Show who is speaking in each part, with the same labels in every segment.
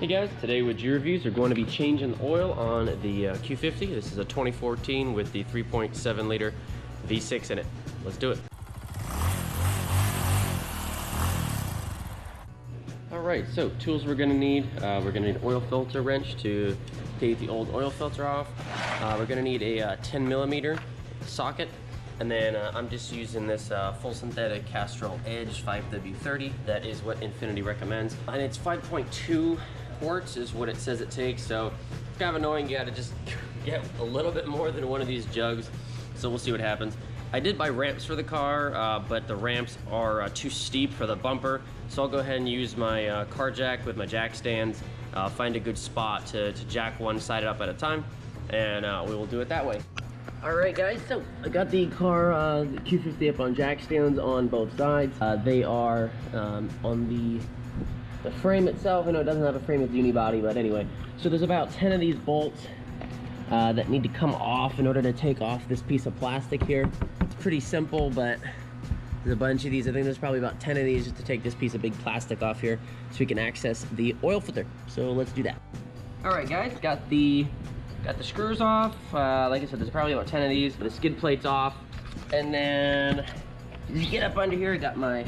Speaker 1: Hey guys, today with G Reviews, we're going to be changing the oil on the Q50. This is a 2014 with the 3.7 liter V6 in it. Let's do it. Alright, so tools we're going to need. We're going to need an oil filter wrench to take the old oil filter off. We're going to need a 10 millimeter socket. And then I'm just using this full synthetic Castrol Edge 5W30. That is what Infiniti recommends. And it's 5.2 quarts is what it says it takes. So it's kind of annoying. You gotta just get a little bit more than one of these jugs. So we'll see what happens. I did buy ramps for the car, but the ramps are too steep for the bumper. So I'll go ahead and use my car jack with my jack stands. Find a good spot to jack one side up at a time. And we will do it that way. Alright guys, so I got the car, the Q50 up on jack stands on both sides. They are on the frame itself. I know it doesn't have a frame with unibody, but anyway. So there's about 10 of these bolts that need to come off in order to take off this piece of plastic here. It's pretty simple, but there's a bunch of these. I think there's probably about 10 of these just to take this piece of big plastic off here so we can access the oil filter. So let's do that. Alright guys, got the screws off. Like I said, there's probably about 10 of these. The skid plate's off. And then you get up under here, I got my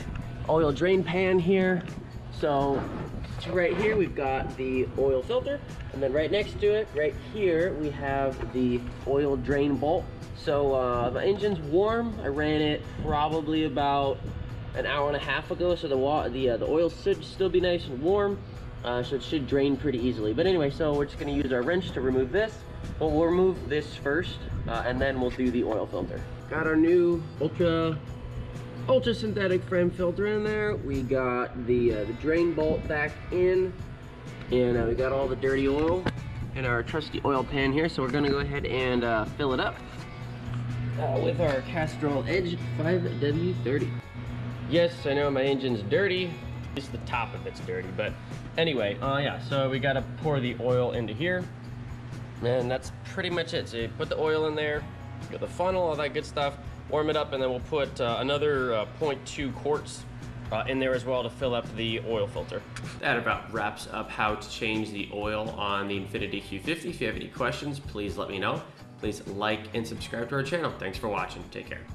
Speaker 1: oil drain pan here. So right here we've got the oil filter, and then right next to it, right here, we have the oil drain bolt. So my engine's warm. I ran it probably about an hour and a half ago, so the oil should still be nice and warm. So it should drain pretty easily. But anyway, so we're just gonna use our wrench to remove this. Well, we'll remove this first, and then we'll do the oil filter. Got our new ultra synthetic frame filter in there. We got the drain bolt back in, and we got all the dirty oil in our trusty oil pan here. So we're gonna go ahead and fill it up with our Castrol Edge 5W30. Yes, I know my engine's dirty. Just the top of it's dirty, but anyway, yeah, so we gotta pour the oil into here, and that's pretty much it. So you put the oil in there, get the funnel, all that good stuff, warm it up, and then we'll put another 0.2 quarts in there as well to fill up the oil filter. That about wraps up how to change the oil on the Infiniti Q50. If you have any questions, please let me know. Please like and subscribe to our channel. Thanks for watching. Take care.